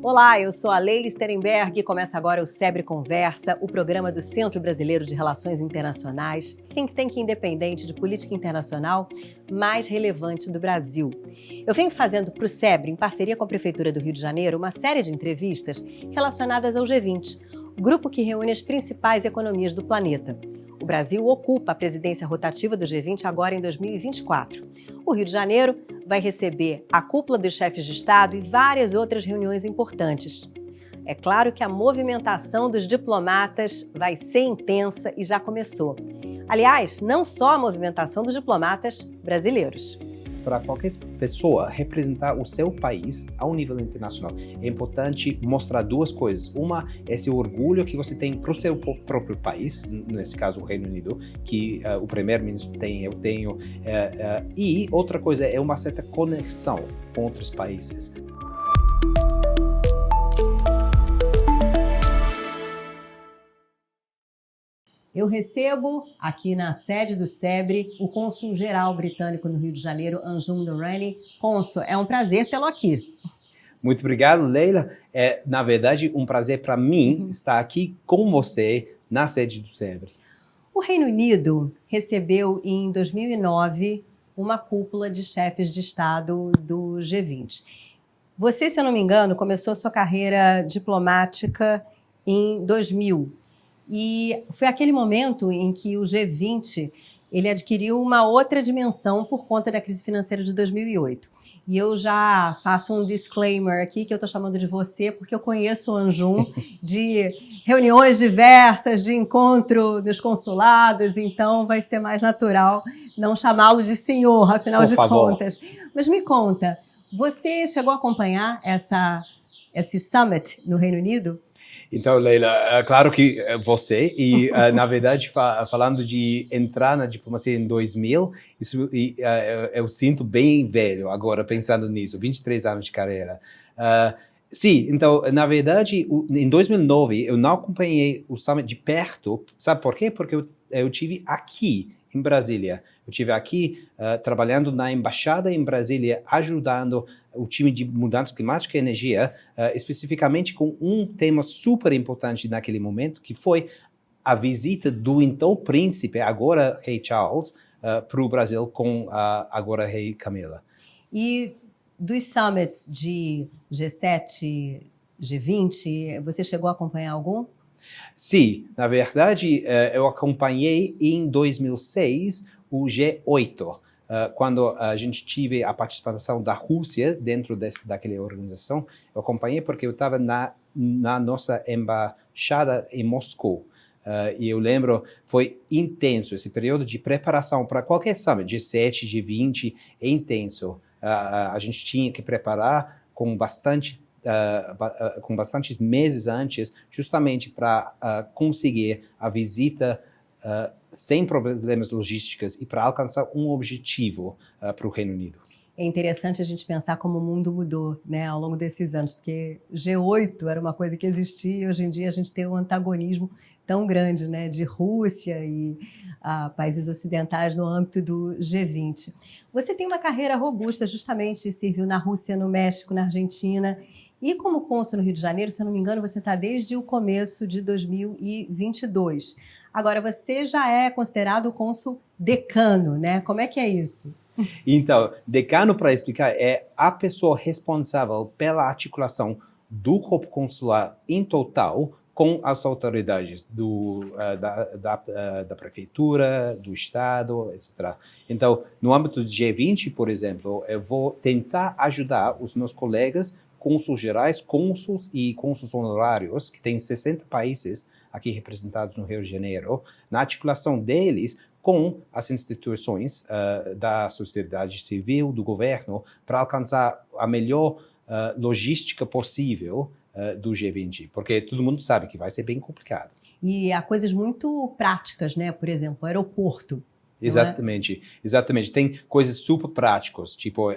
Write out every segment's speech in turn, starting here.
Olá, eu sou a Leila Sterenberg e começa agora o SEBRE Conversa, o programa do Centro Brasileiro de Relações Internacionais, think tank independente de política internacional mais relevante do Brasil. Eu venho fazendo para o SEBRE, em parceria com a Prefeitura do Rio de Janeiro, uma série de entrevistas relacionadas ao G20, o grupo que reúne as principais economias do planeta. O Brasil ocupa a presidência rotativa do G20 agora em 2024. O Rio de Janeiro vai receber a cúpula dos chefes de Estado e várias outras reuniões importantes. É claro que a movimentação dos diplomatas vai ser intensa e já começou. Aliás, não só a movimentação dos diplomatas brasileiros. Para qualquer pessoa representar o seu país ao nível internacional, é importante mostrar duas coisas. Uma é esse orgulho que você tem para o seu próprio país, nesse caso o Reino Unido, que o primeiro-ministro tem, eu tenho, e outra coisa é uma certa conexão com outros países. Eu recebo aqui na sede do SEBRE o cônsul-geral britânico no Rio de Janeiro, Anjum Noorani. Cônsul, é um prazer tê-lo aqui. Muito obrigado, Leila. É, na verdade, um prazer para mim estar aqui com você na sede do SEBRE. O Reino Unido recebeu em 2009 uma cúpula de chefes de Estado do G20. Você, se eu não me engano, começou sua carreira diplomática em 2000. E foi aquele momento em que o G20 ele adquiriu uma outra dimensão por conta da crise financeira de 2008. E eu já faço um disclaimer aqui, que eu estou chamando de você, porque eu conheço o Anjum de reuniões diversas, de encontro dos consulados, então vai ser mais natural não chamá-lo de senhor, afinal de contas. Mas me conta, você chegou a acompanhar esse summit no Reino Unido? Então, Leila, é claro que você, e na verdade, falando de entrar na diplomacia em 2000, eu sinto bem velho agora pensando nisso, 23 anos de carreira. Sim, então, na verdade, em 2009, eu não acompanhei o summit de perto, sabe por quê? Porque eu tive aqui, em Brasília. Eu estive aqui trabalhando na embaixada em Brasília, ajudando o time de mudança climática e energia, especificamente com um tema super importante naquele momento, que foi a visita do então príncipe, agora rei Charles, para o Brasil com a agora rei Camila. E dos summits de G7, G20, você chegou a acompanhar algum? Sim, na verdade, eu acompanhei em 2006 o G8, quando a gente tive a participação da Rússia dentro daquela organização. Eu acompanhei porque eu estava na nossa embaixada em Moscou. E eu lembro, foi intenso, esse período de preparação para qualquer summit, G7, G20, é intenso. A gente tinha que preparar com bastantes meses antes, justamente para conseguir a visita sem problemas logísticos e para alcançar um objetivo para o Reino Unido. É interessante a gente pensar como o mundo mudou, né, ao longo desses anos, porque G8 era uma coisa que existia e hoje em dia a gente tem um antagonismo tão grande, né, de Rússia e países ocidentais no âmbito do G20. Você tem uma carreira robusta, justamente serviu na Rússia, no México, na Argentina. E como cônsul no Rio de Janeiro, se eu não me engano, você está desde o começo de 2022. Agora, você já é considerado o cônsul decano, né? Como é que é isso? Então, decano, para explicar, é a pessoa responsável pela articulação do corpo consular em total com as autoridades da prefeitura, do estado, etc. Então, no âmbito do G20, por exemplo, eu vou tentar ajudar os meus colegas cônsuls gerais, cônsuls e cônsuls honorários, que tem 60 países aqui representados no Rio de Janeiro, na articulação deles com as instituições da sociedade civil, do governo, para alcançar a melhor logística possível do G20, porque todo mundo sabe que vai ser bem complicado. E há coisas muito práticas, né? Por exemplo, o aeroporto. Exatamente, exatamente. Tem coisas super práticas, tipo,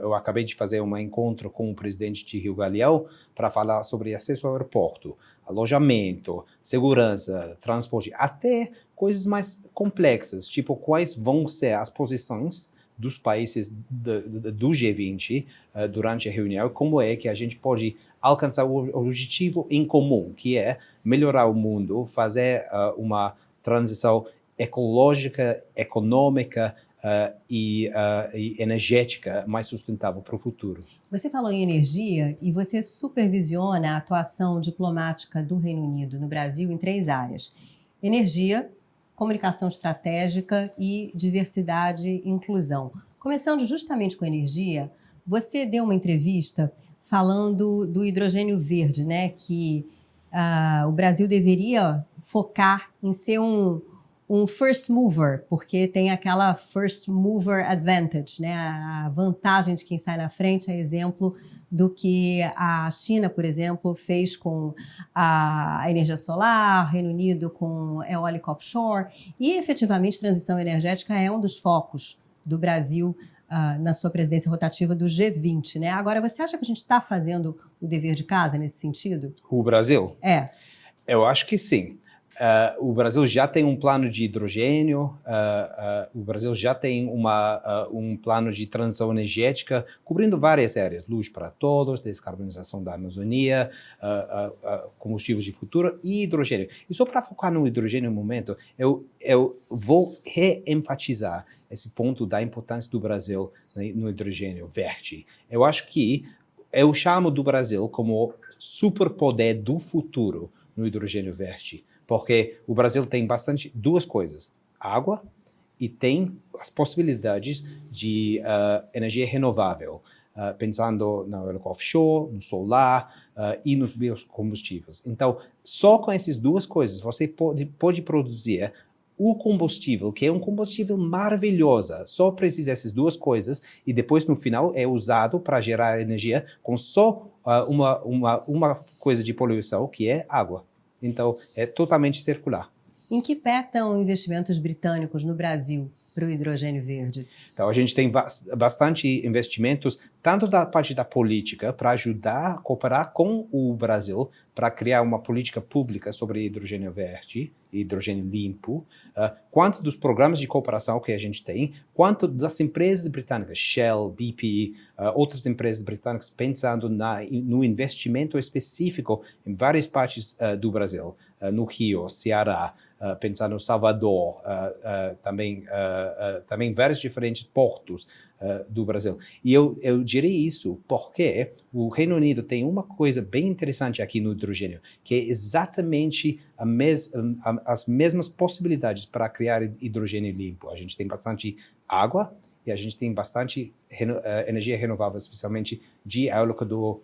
eu acabei de fazer um encontro com o presidente de Rio Galeão para falar sobre acesso ao aeroporto, alojamento, segurança, transporte, até coisas mais complexas, tipo quais vão ser as posições dos países do G20 durante a reunião, como é que a gente pode alcançar o objetivo em comum, que é melhorar o mundo, fazer uma transição ecológica, econômica e energética mais sustentável para o futuro. Você falou em energia e você supervisiona a atuação diplomática do Reino Unido no Brasil em 3 áreas: energia, comunicação estratégica e diversidade e inclusão. Começando justamente com energia, você deu uma entrevista falando do hidrogênio verde, né? Que o Brasil deveria focar em ser um first mover, porque tem aquela first mover advantage, né? A vantagem de quem sai na frente é exemplo do que a China, por exemplo, fez com a energia solar, Reino Unido com eólica offshore, e efetivamente transição energética é um dos focos do Brasil na sua presidência rotativa do G20, né? Agora, você acha que a gente está fazendo o dever de casa nesse sentido? O Brasil? É. Eu acho que sim. O Brasil já tem um plano de hidrogênio, o Brasil já tem um plano de transição energética cobrindo várias áreas: luz para todos, descarbonização da Amazônia, combustíveis de futuro e hidrogênio. E só para focar no hidrogênio no momento, eu vou reenfatizar esse ponto da importância do Brasil no hidrogênio verde. Eu acho que eu chamo do Brasil como superpoder do futuro no hidrogênio verde, porque o Brasil tem duas coisas: água e tem as possibilidades de energia renovável, pensando na eólica offshore, no solar e nos biocombustíveis. Então, só com essas duas coisas você pode produzir o combustível, que é um combustível maravilhoso. Só precisa dessas duas coisas e depois, no final, é usado para gerar energia com só uma coisa de poluição, que é água. Então, é totalmente circular. Em que pé estão investimentos britânicos no Brasil para o hidrogênio verde? Então, a gente tem bastante investimentos, tanto da parte da política, para ajudar a cooperar com o Brasil, para criar uma política pública sobre hidrogênio verde, hidrogênio limpo, quanto dos programas de cooperação que a gente tem, quanto das empresas britânicas, Shell, BP, outras empresas britânicas, pensando no investimento específico em várias partes do Brasil, no Rio, Ceará, pensando no Salvador, também vários diferentes portos do Brasil. E eu diria isso porque o Reino Unido tem uma coisa bem interessante aqui no hidrogênio, que é exatamente as mesmas possibilidades para criar hidrogênio limpo. A gente tem bastante água e a gente tem bastante energia renovável, especialmente de eólica do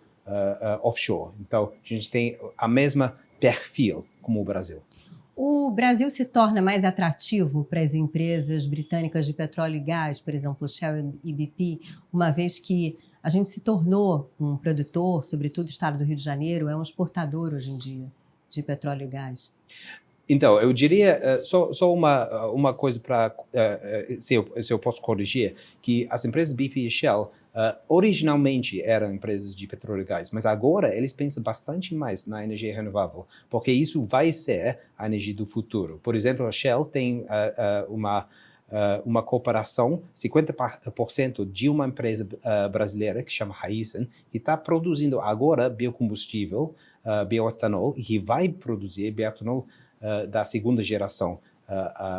offshore. Então, a gente tem a mesma perfil como o Brasil. O Brasil se torna mais atrativo para as empresas britânicas de petróleo e gás, por exemplo, Shell e BP, uma vez que a gente se tornou um produtor, sobretudo o estado do Rio de Janeiro, é um exportador hoje em dia de petróleo e gás. Então, eu diria só uma coisa para, se eu posso corrigir, que as empresas BP e Shell originalmente eram empresas de petróleo e gás, mas agora eles pensam bastante mais na energia renovável, porque isso vai ser a energia do futuro. Por exemplo, a Shell tem uma cooperação, 50% de uma empresa brasileira que chama Raízen, que está produzindo agora biocombustível, bioetanol, e que vai produzir bioetanol da segunda geração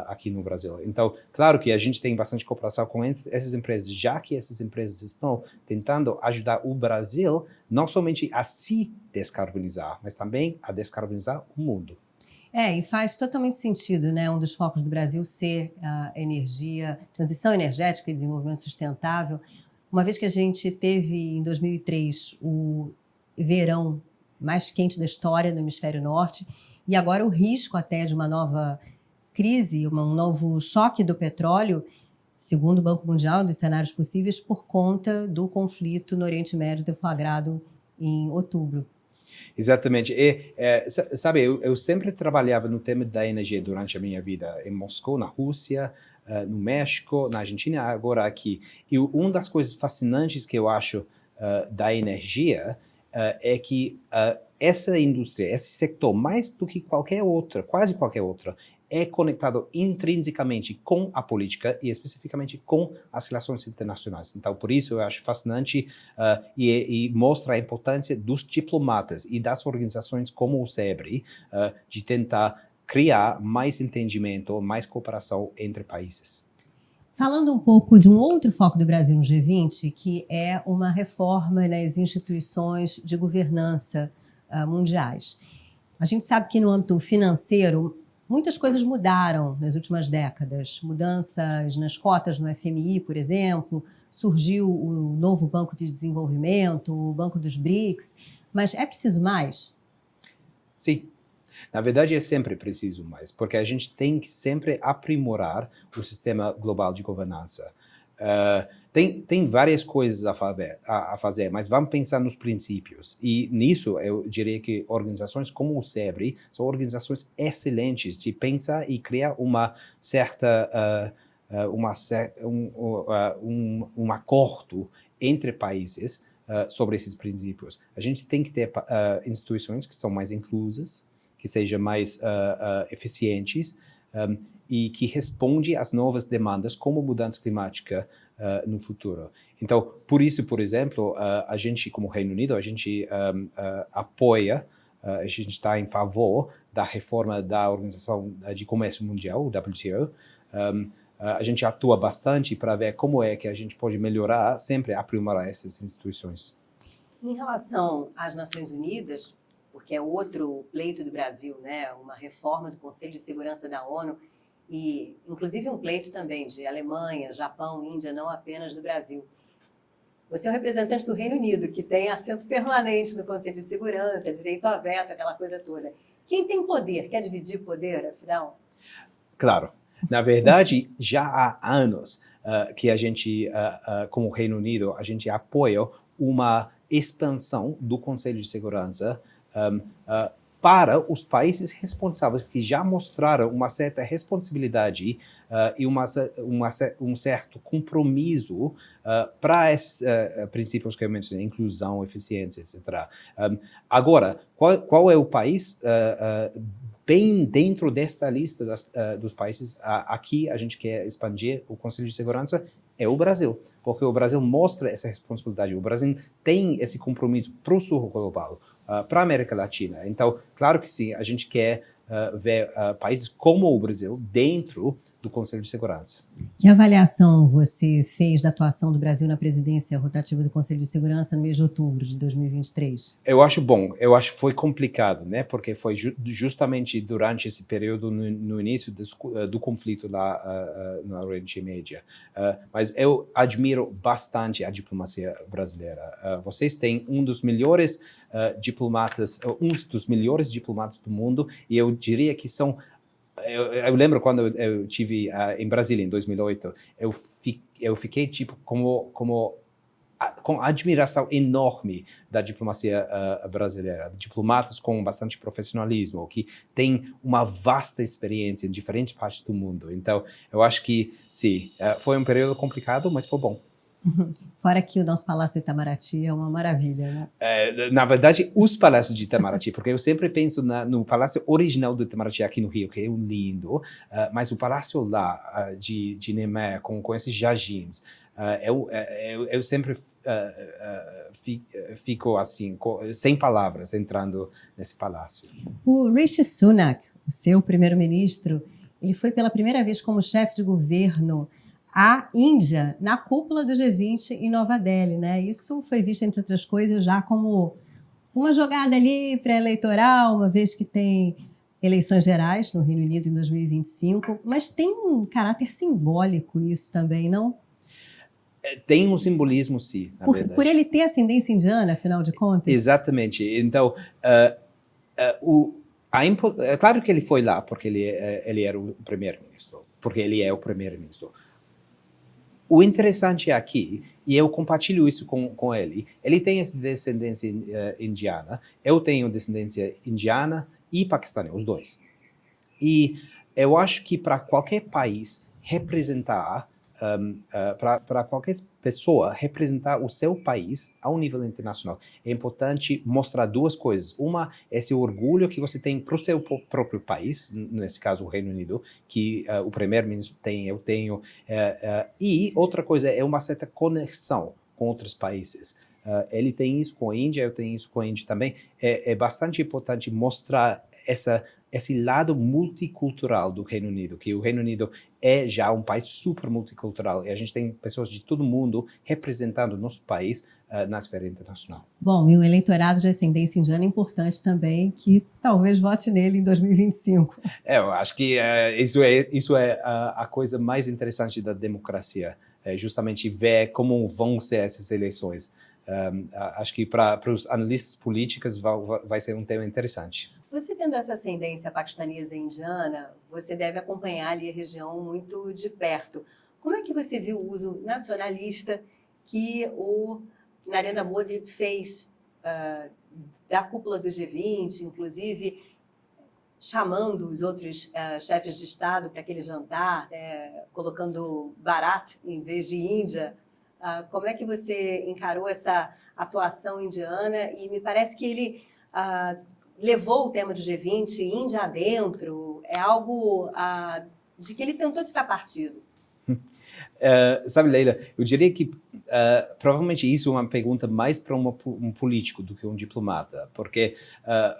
aqui no Brasil. Então, claro que a gente tem bastante cooperação com essas empresas, já que essas empresas estão tentando ajudar o Brasil não somente a se descarbonizar, mas também a descarbonizar o mundo. E faz totalmente sentido, né? Um dos focos do Brasil ser a transição energética e desenvolvimento sustentável, uma vez que a gente teve, em 2003, o verão mais quente da história no hemisfério norte, e agora o risco até de uma nova crise, um novo choque do petróleo, segundo o Banco Mundial, dos cenários possíveis, por conta do conflito no Oriente Médio deflagrado em outubro. Exatamente. Sabe, eu sempre trabalhava no tema da energia durante a minha vida, em Moscou, na Rússia, no México, na Argentina, agora aqui. E uma das coisas fascinantes que eu acho da energia é que essa indústria, esse setor, mais do que qualquer outra, quase qualquer outra, é conectado intrinsecamente com a política e especificamente com as relações internacionais. Então, por isso eu acho fascinante e mostra a importância dos diplomatas e das organizações como o SEBRE de tentar criar mais entendimento, mais cooperação entre países. Falando um pouco de um outro foco do Brasil no G20, que é uma reforma nas instituições de governança mundiais. A gente sabe que no âmbito financeiro, muitas coisas mudaram nas últimas décadas. Mudanças nas cotas no FMI, por exemplo, surgiu o novo Banco de Desenvolvimento, o Banco dos BRICS, mas é preciso mais? Sim. Na verdade, é sempre preciso mais, porque a gente tem que sempre aprimorar o sistema global de governança. Tem várias coisas a fazer, mas vamos pensar nos princípios. E nisso, eu diria que organizações como o SEBRE são organizações excelentes de pensar e criar uma certa, um acordo entre países sobre esses princípios. A gente tem que ter instituições que são mais inclusas, que sejam mais eficientes e que respondem às novas demandas como mudança climática no futuro. Então, por isso, por exemplo, a gente, como Reino Unido, a gente apoia, a gente está em favor da reforma da Organização de Comércio Mundial, o WTO. A gente atua bastante para ver como é que a gente pode melhorar, sempre aprimorar essas instituições. Em relação às Nações Unidas, porque é outro pleito do Brasil, né? Uma reforma do Conselho de Segurança da ONU e, inclusive, um pleito também de Alemanha, Japão, Índia, não apenas do Brasil. Você é um representante do Reino Unido, que tem assento permanente no Conselho de Segurança, direito a veto, aquela coisa toda. Quem tem poder? Quer dividir poder, afinal? Claro. Na verdade, já há anos que a gente, como Reino Unido, a gente apoia uma expansão do Conselho de Segurança para os países responsáveis que já mostraram uma certa responsabilidade e um certo compromisso para esses princípios que eu mencionei, inclusão, eficiência, etc. Agora, qual é o país bem dentro desta lista dos países aqui a gente quer expandir o Conselho de Segurança? É o Brasil, porque o Brasil mostra essa responsabilidade, o Brasil tem esse compromisso para o sul global, para a América Latina. Então, claro que sim, a gente quer ver países como o Brasil dentro do Conselho de Segurança. Que avaliação você fez da atuação do Brasil na presidência rotativa do Conselho de Segurança no mês de outubro de 2023? Eu acho bom, eu acho que foi complicado, né? Porque foi justamente durante esse período, no início do conflito lá no Oriente Médio. Mas eu admiro bastante a diplomacia brasileira. Vocês têm um dos melhores diplomatas do mundo, e eu diria que são. Eu lembro quando eu estive em Brasília, em 2008, eu fiquei tipo com admiração enorme da diplomacia brasileira. Diplomatas com bastante profissionalismo, que têm uma vasta experiência em diferentes partes do mundo. Então, eu acho que, sim, foi um período complicado, mas foi bom. Fora que o nosso Palácio Itamaraty é uma maravilha, né? Na verdade, os palácios de Itamaraty, porque eu sempre penso no palácio original do Itamaraty aqui no Rio, que é lindo, mas o palácio lá de Niemeyer, com esses jardins, eu sempre fico assim, sem palavras, entrando nesse palácio. O Rishi Sunak, o seu primeiro-ministro, ele foi pela primeira vez como chefe de governo à Índia, na cúpula do G20 em Nova Delhi, né? Isso foi visto, entre outras coisas, já como uma jogada ali pré-eleitoral, uma vez que tem eleições gerais no Reino Unido em 2025, mas tem um caráter simbólico isso também, não? Tem um simbolismo, sim, na verdade. Por ele ter ascendência indiana, afinal de contas? Exatamente. Então, é claro que ele foi lá porque ele era o primeiro-ministro, porque ele é o primeiro-ministro. O interessante aqui, e eu compartilho isso com ele tem essa descendência indiana, eu tenho descendência indiana e paquistanesa, os dois. E eu acho que para qualquer país representar para qualquer pessoa representar o seu país ao nível internacional. É importante mostrar duas coisas. Uma, esse orgulho que você tem para o seu próprio país, nesse caso o Reino Unido, que o primeiro-ministro tem, eu tenho. E outra coisa é uma certa conexão com outros países. Ele tem isso com a Índia, eu tenho isso com a Índia também. É bastante importante mostrar esse lado multicultural do Reino Unido, que o Reino Unido é já um país super multicultural e a gente tem pessoas de todo mundo representando o nosso país na esfera internacional. Bom, e um eleitorado de ascendência indiana importante também, que talvez vote nele em 2025. Eu acho que isso é a coisa mais interessante da democracia, justamente ver como vão ser essas eleições. Acho que para os analistas políticos vai ser um tema interessante. Você tendo essa ascendência paquistanesa e indiana, você deve acompanhar ali a região muito de perto. Como é que você viu o uso nacionalista que o Narendra Modi fez da cúpula do G20, inclusive chamando os outros chefes de Estado para aquele jantar, colocando Bharat em vez de Índia? Como é que você encarou essa atuação indiana? E me parece que ele levou o tema do G20, Índia adentro, é algo de que ele tentou tirar partido. Sabe, Leila, eu diria que provavelmente isso é uma pergunta mais para um político do que um diplomata, porque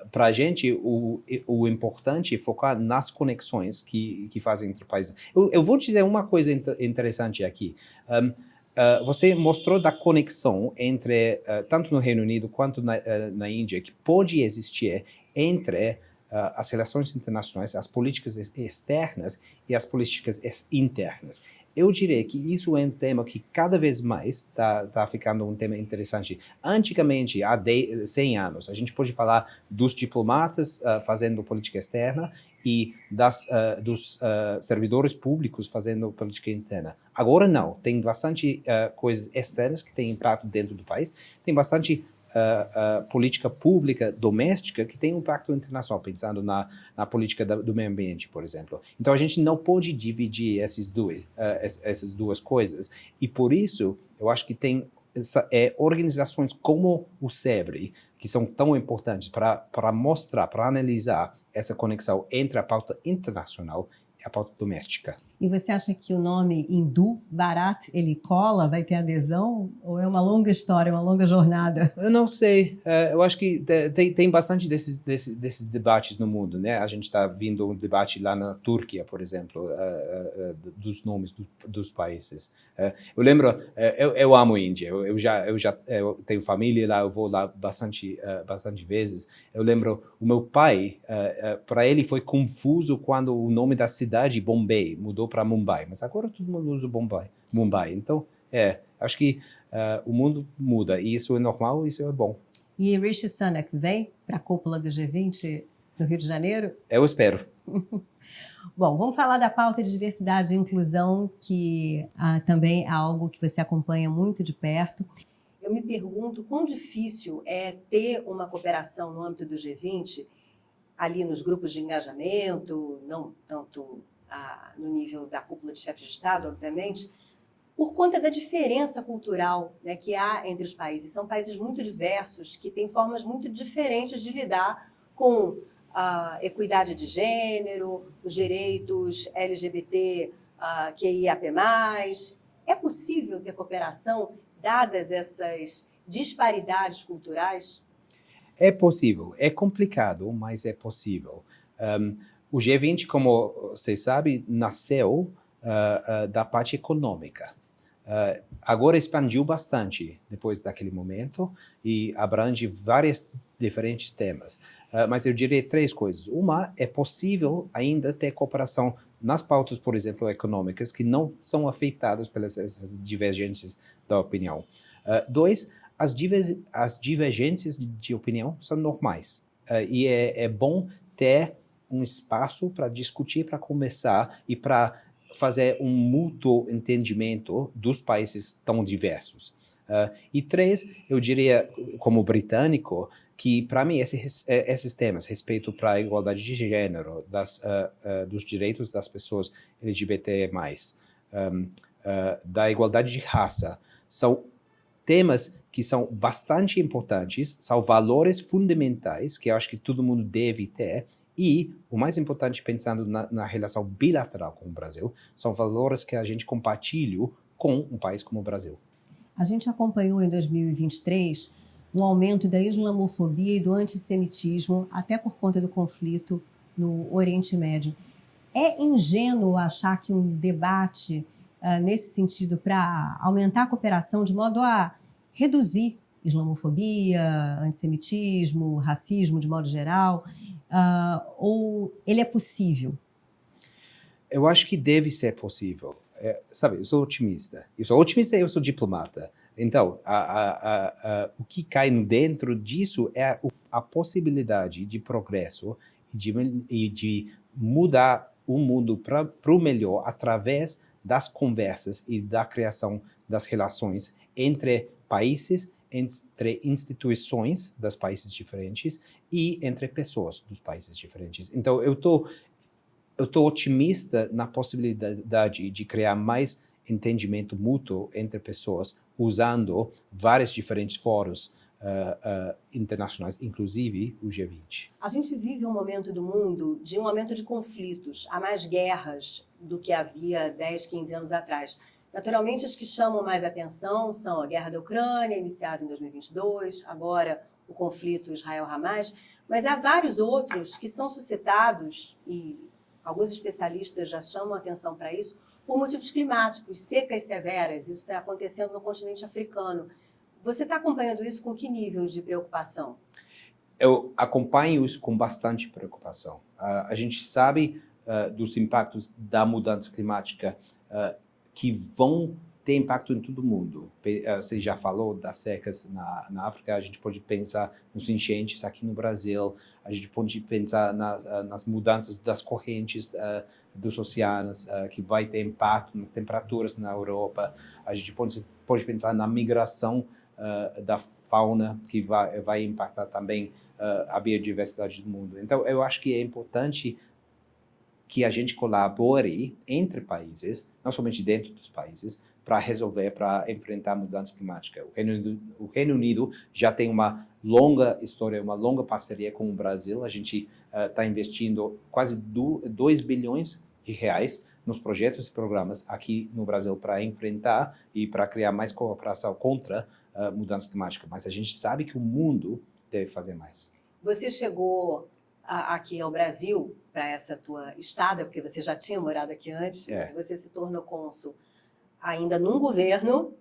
para a gente o importante é focar nas conexões que fazem entre países. Eu vou dizer uma coisa interessante aqui. Você mostrou da conexão entre, tanto no Reino Unido quanto na Índia, que pode existir entre as relações internacionais, as políticas externas e as políticas internas. Eu diria que isso é um tema que cada vez mais está ficando um tema interessante. Antigamente, há 100 anos, a gente pode falar dos diplomatas fazendo política externa e dos servidores públicos fazendo política interna. Agora não, tem bastante coisas externas que têm impacto dentro do país, tem bastante política pública doméstica que tem um impacto internacional, pensando na política do meio ambiente, por exemplo. Então, a gente não pode dividir essas duas coisas. E, por isso, eu acho que tem organizações como o SEBRE, que são tão importantes para mostrar, para analisar essa conexão entre a pauta internacional e a pauta doméstica. E você acha que o nome hindu, Bharat, ele cola, vai ter adesão? Ou é uma longa história, uma longa jornada? Eu não sei. Eu acho que tem bastante desses debates no mundo, né? A gente está vendo um debate lá na Turquia, por exemplo, dos nomes dos países. Eu lembro, eu amo a Índia. Eu tenho família lá, eu vou lá bastante vezes. Eu lembro, o meu pai, para ele foi confuso quando o nome da cidade, Bombay, mudou para Mumbai. Mas agora todo mundo usa Mumbai. Então, acho que o mundo muda. E isso é normal, isso é bom. E Rishi Sunak vem para a cúpula do G20 no Rio de Janeiro? Eu espero. Bom, vamos falar da pauta de diversidade e inclusão, que também é algo que você acompanha muito de perto. Eu me pergunto quão difícil é ter uma cooperação no âmbito do G20, ali nos grupos de engajamento, não tanto no nível da cúpula de chefes de Estado, obviamente, por conta da diferença cultural, né, que há entre os países. São países muito diversos, que têm formas muito diferentes de lidar com a equidade de gênero, os direitos LGBT, QIAP+. É possível ter cooperação, dadas essas disparidades culturais? É possível. É complicado, mas é possível. O G20, como você sabe, nasceu da parte econômica. Agora expandiu bastante depois daquele momento e abrange vários diferentes temas. Mas eu diria 3 coisas. Uma, é possível ainda ter cooperação nas pautas, por exemplo, econômicas, que não são afetadas pelas essas divergências da opinião. 2, as divergências de opinião são normais. E é bom ter um espaço para discutir, para conversar e para fazer um mútuo entendimento dos países tão diversos. E 3, eu diria, como britânico, que para mim esses temas, respeito para a igualdade de gênero, dos direitos das pessoas LGBT+, da igualdade de raça, são temas que são bastante importantes, são valores fundamentais que eu acho que todo mundo deve ter, e o mais importante, pensando na relação bilateral com o Brasil, são valores que a gente compartilha com um país como o Brasil. A gente acompanhou em 2023 um aumento da islamofobia e do antissemitismo, até por conta do conflito no Oriente Médio. É ingênuo achar que um debate nesse sentido para aumentar a cooperação de modo a reduzir islamofobia, antissemitismo, racismo de modo geral, ou ele é possível? Eu acho que deve ser possível. Sabe, eu sou otimista e eu sou diplomata. Então, o que cai dentro disso é a possibilidade de progresso e de mudar o mundo para o melhor através das conversas e da criação das relações entre países, entre instituições dos países diferentes e entre pessoas dos países diferentes. Então, eu tô otimista na possibilidade de criar mais entendimento mútuo entre pessoas usando vários diferentes fóruns internacionais, inclusive o G20. A gente vive um momento do mundo de um aumento de conflitos. Há mais guerras do que havia 10, 15 anos atrás. Naturalmente, as que chamam mais atenção são a guerra da Ucrânia, iniciada em 2022, agora o conflito Israel-Hamas, mas há vários outros que são suscitados, e alguns especialistas já chamam atenção para isso, por motivos climáticos, secas severas. Isso está acontecendo no continente africano. Você está acompanhando isso com que nível de preocupação? Eu acompanho isso com bastante preocupação. A gente sabe dos impactos da mudança climática que vão ter impacto em todo mundo. Você já falou das secas na África, a gente pode pensar nos enchentes aqui no Brasil, a gente pode pensar nas mudanças das correntes dos oceanos, que vai ter impacto nas temperaturas na Europa, a gente pode pensar na migração da fauna, que vai impactar também a biodiversidade do mundo. Então, eu acho que é importante que a gente colabore entre países, não somente dentro dos países, para resolver, para enfrentar a mudança climática. O Reino Unido já tem uma longa história, uma longa parceria com o Brasil. A gente está investindo quase 2 bilhões de reais nos projetos e programas aqui no Brasil para enfrentar e para criar mais cooperação contra a mudança climática. Mas a gente sabe que o mundo deve fazer mais. Você chegou aqui ao Brasil para essa tua estada, porque você já tinha morado aqui antes, mas você se tornou cônsul ainda num governo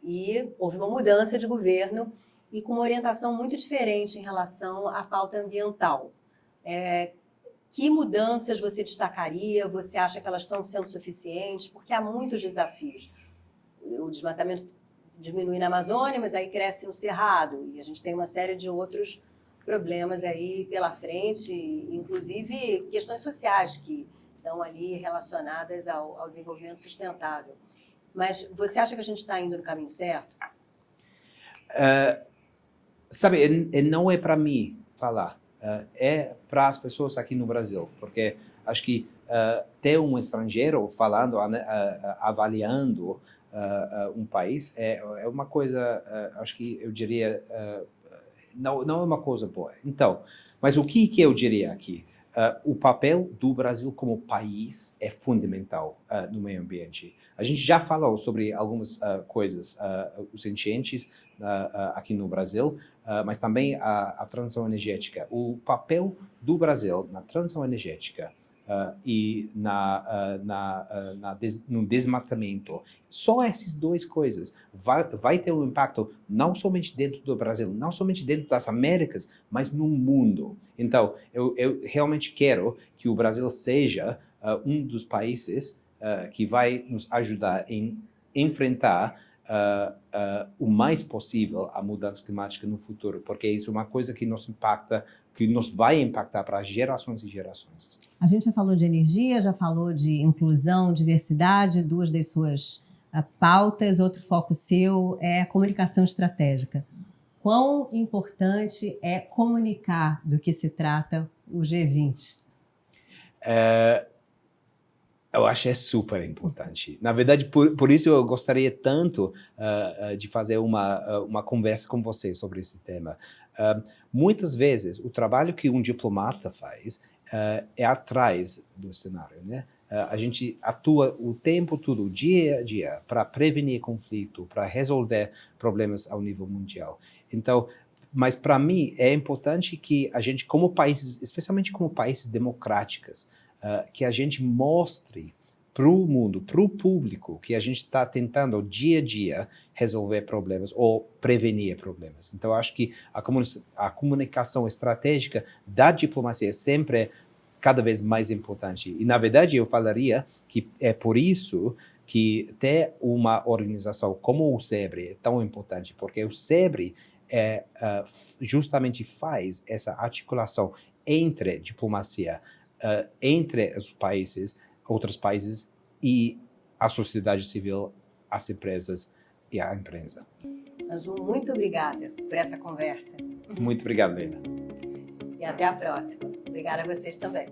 e houve uma mudança de governo e com uma orientação muito diferente em relação à pauta ambiental. Que mudanças você destacaria? Você acha que elas estão sendo suficientes? Porque há muitos desafios. O desmatamento diminui na Amazônia, mas aí cresce no Cerrado e a gente tem uma série de outros problemas aí pela frente, inclusive questões sociais que estão ali relacionadas ao desenvolvimento sustentável. Mas você acha que a gente está indo no caminho certo? Sabe, não é para mim falar, é para as pessoas aqui no Brasil, porque acho que ter um estrangeiro falando, avaliando um país é uma coisa, acho que eu diria, não é uma coisa boa. Então, mas o que eu diria aqui? O papel do Brasil como país é fundamental no meio ambiente. A gente já falou sobre algumas coisas, os enchentes aqui no Brasil, mas também a transição energética. O papel do Brasil na transição energética e no desmatamento, só essas duas coisas vai ter um impacto não somente dentro do Brasil, não somente dentro das Américas, mas no mundo. Então, eu realmente quero que o Brasil seja um dos países que vai nos ajudar em enfrentar o mais possível a mudança climática no futuro, porque isso é uma coisa que nos impacta, que nos vai impactar para gerações e gerações. A gente já falou de energia, já falou de inclusão, diversidade, duas das suas pautas, outro foco seu é a comunicação estratégica. Quão importante é comunicar do que se trata o G20? Eu acho que é super importante. Na verdade, por isso eu gostaria tanto de fazer uma conversa com você sobre esse tema. Muitas vezes, o trabalho que um diplomata faz é atrás do cenário, né? A gente atua o tempo todo, dia a dia, para prevenir conflito, para resolver problemas ao nível mundial. Então, mas para mim é importante que a gente, como países, especialmente como países democráticos, que a gente mostre para o mundo, para o público, que a gente está tentando dia a dia resolver problemas ou prevenir problemas. Então, acho que a comunicação estratégica da diplomacia é sempre cada vez mais importante. E, na verdade, eu falaria que é por isso que ter uma organização como o SEBRE é tão importante, porque o SEBRE justamente faz essa articulação entre diplomacia, entre os países, outros países e a sociedade civil, as empresas e a imprensa. Ângelo, muito obrigada por essa conversa. Muito obrigado, Leila. E até a próxima. Obrigada a vocês também.